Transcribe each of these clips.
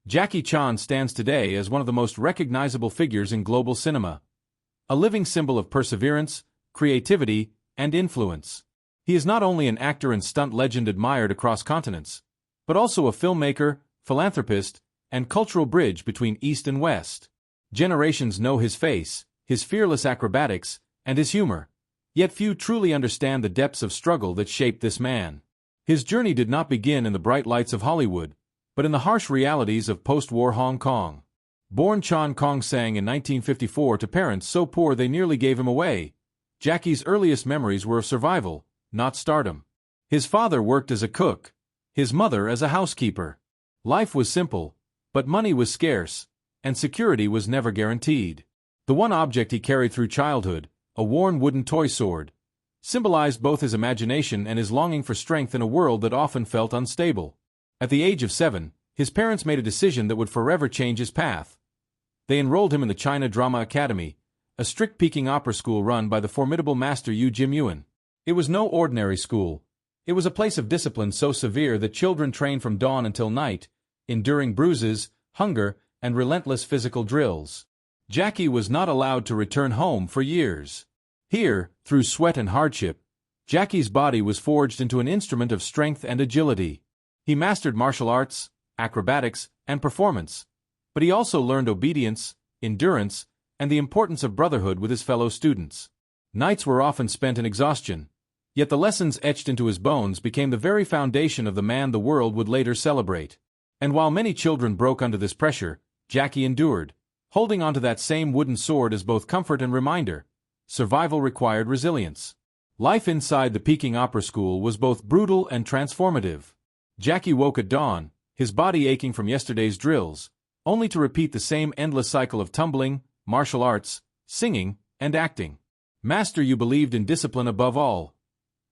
Jackie Chan stands today as one of the most recognizable figures in global cinema. A living symbol of perseverance, creativity, and influence. He is not only an actor and stunt legend admired across continents, but also a filmmaker, philanthropist, and cultural bridge between East and West. Generations know his face, his fearless acrobatics, and his humor, yet few truly understand the depths of struggle that shaped this man. His journey did not begin in the bright lights of Hollywood, but in the harsh realities of post-war Hong Kong. Born Chan Kong Sang in 1954 to parents so poor they nearly gave him away, Jackie's earliest memories were of survival, not stardom. His father worked as a cook, his mother as a housekeeper. Life was simple, but money was scarce, and security was never guaranteed. The one object he carried through childhood, a worn wooden toy sword, symbolized both his imagination and his longing for strength in a world that often felt unstable. At the age of 7, his parents made a decision that would forever change his path. They enrolled him in the China Drama Academy, a strict Peking Opera School run by the formidable master Yu Jimuan. It was no ordinary school. It was a place of discipline so severe that children trained from dawn until night, enduring bruises, hunger, and relentless physical drills. Jackie was not allowed to return home for years. Here, through sweat and hardship, Jackie's body was forged into an instrument of strength and agility. He mastered martial arts, acrobatics, and performance, but he also learned obedience, endurance, and the importance of brotherhood with his fellow students. Nights were often spent in exhaustion, yet the lessons etched into his bones became the very foundation of the man the world would later celebrate. And while many children broke under this pressure, Jackie endured, holding onto that same wooden sword as both comfort and reminder. Survival required resilience. Life inside the Peking Opera School was both brutal and transformative. Jackie woke at dawn, his body aching from yesterday's drills, only to repeat the same endless cycle of tumbling, martial arts, singing, and acting. Master Yu believed in discipline above all.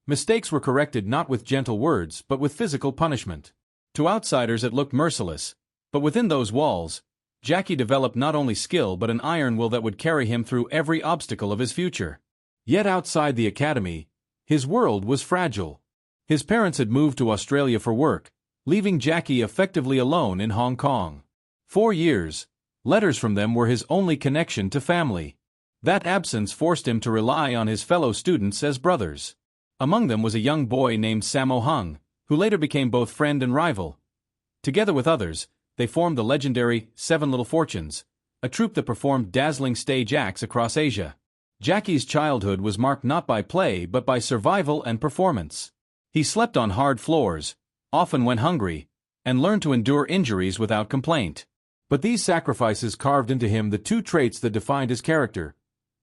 Mistakes were corrected not with gentle words but with physical punishment. To outsiders it looked merciless, but within those walls, Jackie developed not only skill but an iron will that would carry him through every obstacle of his future. Yet outside the academy, his world was fragile. His parents had moved to Australia for work, leaving Jackie effectively alone in Hong Kong. 4 years, letters from them were his only connection to family. That absence forced him to rely on his fellow students as brothers. Among them was a young boy named Sammo Hung, who later became both friend and rival. Together with others, they formed the legendary Seven Little Fortunes, a troupe that performed dazzling stage acts across Asia. Jackie's childhood was marked not by play but by survival and performance. He slept on hard floors, often went hungry, and learned to endure injuries without complaint. But these sacrifices carved into him the two traits that defined his character: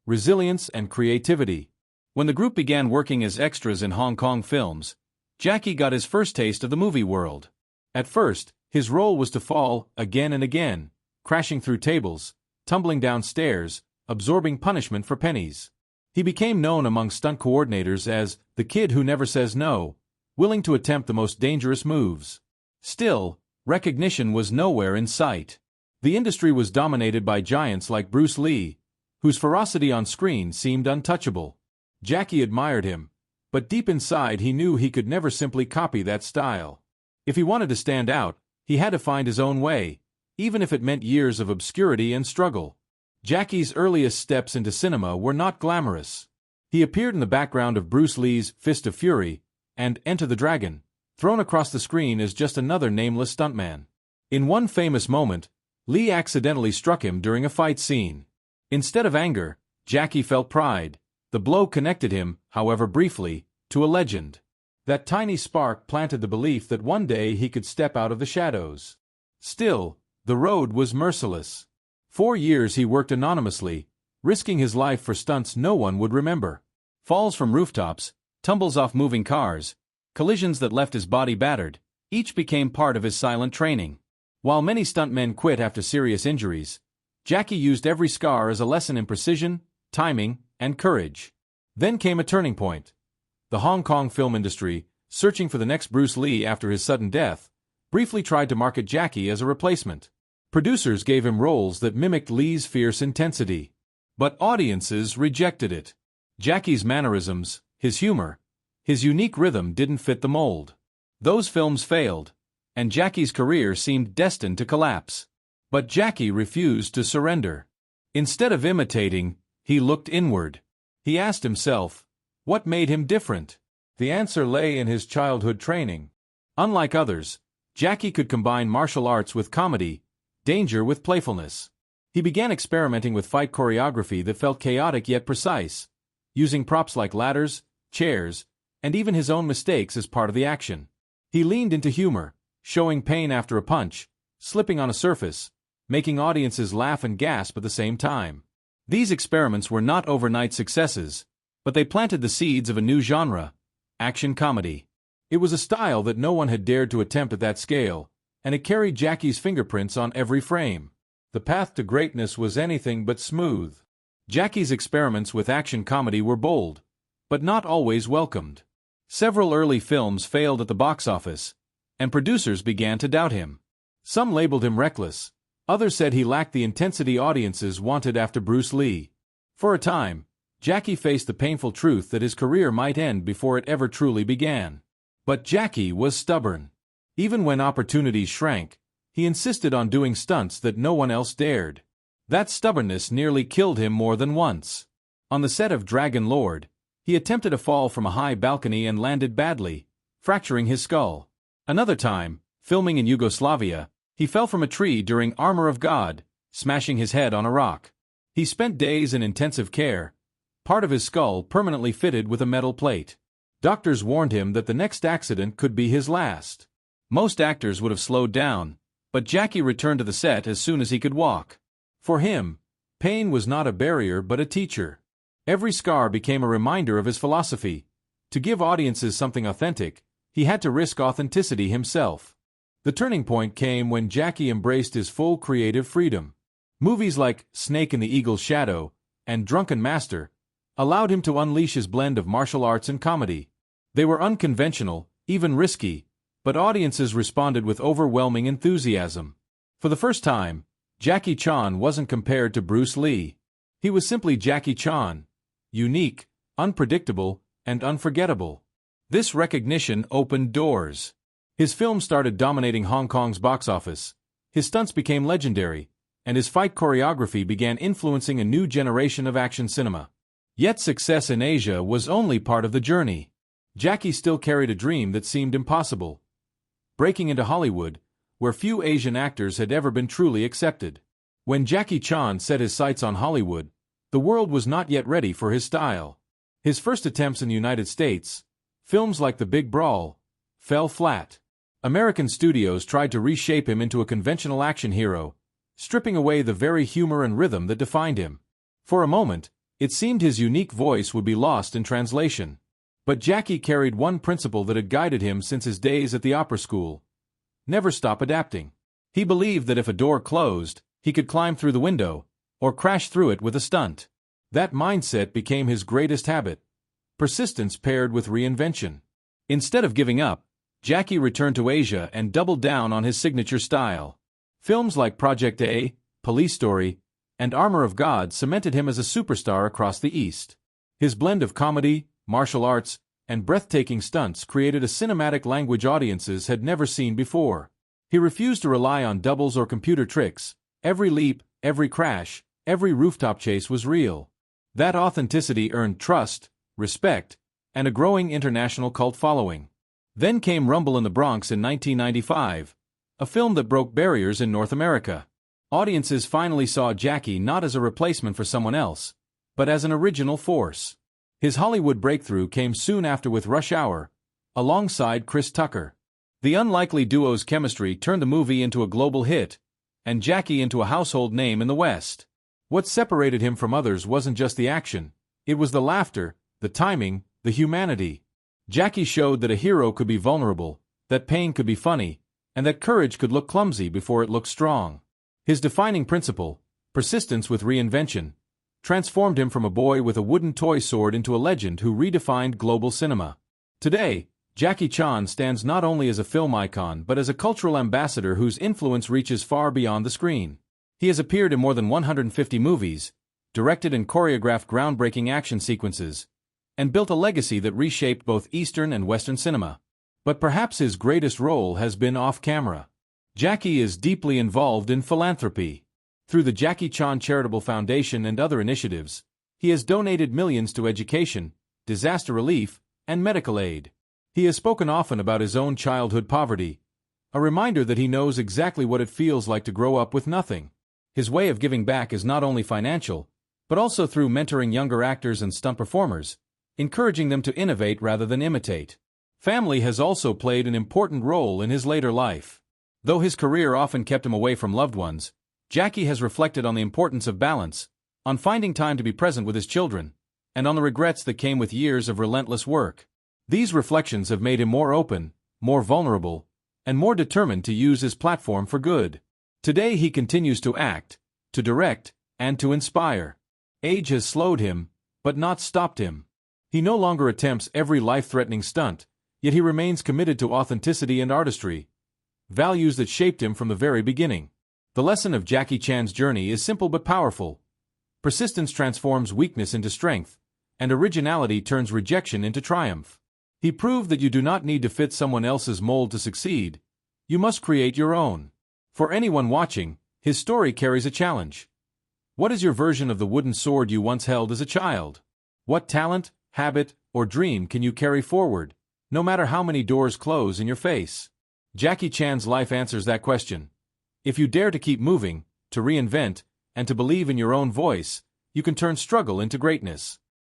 resilience and creativity. When the group began working as extras in Hong Kong films, Jackie got his first taste of the movie world. At first, his role was to fall, again and again, crashing through tables, tumbling down stairs, absorbing punishment for pennies. He became known among stunt coordinators as the kid who never says no, willing to attempt the most dangerous moves. Still, recognition was nowhere in sight. The industry was dominated by giants like Bruce Lee, whose ferocity on screen seemed untouchable. Jackie admired him, but deep inside he knew he could never simply copy that style. If he wanted to stand out, he had to find his own way, even if it meant years of obscurity and struggle. Jackie's earliest steps into cinema were not glamorous. He appeared in the background of Bruce Lee's Fist of Fury and Enter the Dragon, thrown across the screen as just another nameless stuntman. In one famous moment, Lee accidentally struck him during a fight scene. Instead of anger, Jackie felt pride. The blow connected him, however briefly, to a legend. That tiny spark planted the belief that one day he could step out of the shadows. Still, the road was merciless. 4 years he worked anonymously, risking his life for stunts no one would remember. Falls from rooftops, tumbles off moving cars, collisions that left his body battered, each became part of his silent training. While many stuntmen quit after serious injuries, Jackie used every scar as a lesson in precision, timing, and courage. Then came a turning point. The Hong Kong film industry, searching for the next Bruce Lee after his sudden death, briefly tried to market Jackie as a replacement. Producers gave him roles that mimicked Lee's fierce intensity. But audiences rejected it. Jackie's mannerisms, his humor, his unique rhythm didn't fit the mold. Those films failed, and Jackie's career seemed destined to collapse. But Jackie refused to surrender. Instead of imitating, he looked inward. He asked himself, what made him different? The answer lay in his childhood training. Unlike others, Jackie could combine martial arts with comedy, danger with playfulness. He began experimenting with fight choreography that felt chaotic yet precise, using props like ladders, chairs, and even his own mistakes as part of the action. He leaned into humor, showing pain after a punch, slipping on a surface, making audiences laugh and gasp at the same time. These experiments were not overnight successes, but they planted the seeds of a new genre, action comedy. It was a style that no one had dared to attempt at that scale, and it carried Jackie's fingerprints on every frame. The path to greatness was anything but smooth. Jackie's experiments with action comedy were bold, but not always welcomed. Several early films failed at the box office, and producers began to doubt him. Some labeled him reckless, others said he lacked the intensity audiences wanted after Bruce Lee. For a time, Jackie faced the painful truth that his career might end before it ever truly began. But Jackie was stubborn. Even when opportunities shrank, he insisted on doing stunts that no one else dared. That stubbornness nearly killed him more than once. On the set of Dragon Lord, he attempted a fall from a high balcony and landed badly, fracturing his skull. Another time, filming in Yugoslavia, he fell from a tree during Armor of God, smashing his head on a rock. He spent days in intensive care, part of his skull permanently fitted with a metal plate. Doctors warned him that the next accident could be his last. Most actors would have slowed down, but Jackie returned to the set as soon as he could walk. For him, pain was not a barrier but a teacher. Every scar became a reminder of his philosophy. To give audiences something authentic, he had to risk authenticity himself. The turning point came when Jackie embraced his full creative freedom. Movies like Snake in the Eagle's Shadow and Drunken Master allowed him to unleash his blend of martial arts and comedy. They were unconventional, even risky, but audiences responded with overwhelming enthusiasm. For the first time, Jackie Chan wasn't compared to Bruce Lee. He was simply Jackie Chan, unique, unpredictable, and unforgettable. This recognition opened doors. His films started dominating Hong Kong's box office, his stunts became legendary, and his fight choreography began influencing a new generation of action cinema. Yet success in Asia was only part of the journey. Jackie still carried a dream that seemed impossible: breaking into Hollywood, where few Asian actors had ever been truly accepted. When Jackie Chan set his sights on Hollywood, the world was not yet ready for his style. His first attempts in the United States, films like The Big Brawl, fell flat. American studios tried to reshape him into a conventional action hero, stripping away the very humor and rhythm that defined him. For a moment, it seemed his unique voice would be lost in translation. But Jackie carried one principle that had guided him since his days at the opera school: never stop adapting. He believed that if a door closed, he could climb through the window, or crash through it with a stunt. That mindset became his greatest habit: persistence paired with reinvention. Instead of giving up, Jackie returned to Asia and doubled down on his signature style. Films like Project A, Police Story, and Armor of God cemented him as a superstar across the East. His blend of comedy, martial arts, and breathtaking stunts created a cinematic language audiences had never seen before. He refused to rely on doubles or computer tricks. Every leap, every crash, every rooftop chase was real. That authenticity earned trust, respect, and a growing international cult following. Then came Rumble in the Bronx in 1995, a film that broke barriers in North America. Audiences finally saw Jackie not as a replacement for someone else, but as an original force. His Hollywood breakthrough came soon after with Rush Hour, alongside Chris Tucker. The unlikely duo's chemistry turned the movie into a global hit, and Jackie into a household name in the West. What separated him from others wasn't just the action, it was the laughter, the timing, the humanity. Jackie showed that a hero could be vulnerable, that pain could be funny, and that courage could look clumsy before it looked strong. His defining principle, persistence with reinvention, transformed him from a boy with a wooden toy sword into a legend who redefined global cinema. Today, Jackie Chan stands not only as a film icon but as a cultural ambassador whose influence reaches far beyond the screen. He has appeared in more than 150 movies, directed and choreographed groundbreaking action sequences, and built a legacy that reshaped both Eastern and Western cinema. But perhaps his greatest role has been off-camera. Jackie is deeply involved in philanthropy. Through the Jackie Chan Charitable Foundation and other initiatives, he has donated millions to education, disaster relief, and medical aid. He has spoken often about his own childhood poverty, a reminder that he knows exactly what it feels like to grow up with nothing. His way of giving back is not only financial, but also through mentoring younger actors and stunt performers, encouraging them to innovate rather than imitate. Family has also played an important role in his later life. Though his career often kept him away from loved ones, Jackie has reflected on the importance of balance, on finding time to be present with his children, and on the regrets that came with years of relentless work. These reflections have made him more open, more vulnerable, and more determined to use his platform for good. Today he continues to act, to direct, and to inspire. Age has slowed him, but not stopped him. He no longer attempts every life-threatening stunt, yet he remains committed to authenticity and artistry, values that shaped him from the very beginning. The lesson of Jackie Chan's journey is simple but powerful. Persistence transforms weakness into strength, and originality turns rejection into triumph. He proved that you do not need to fit someone else's mold to succeed. You must create your own. For anyone watching, his story carries a challenge. What is your version of the wooden sword you once held as a child? What talent, habit, or dream can you carry forward, no matter how many doors close in your face? Jackie Chan's life answers that question. If you dare to keep moving, to reinvent, and to believe in your own voice, you can turn struggle into greatness.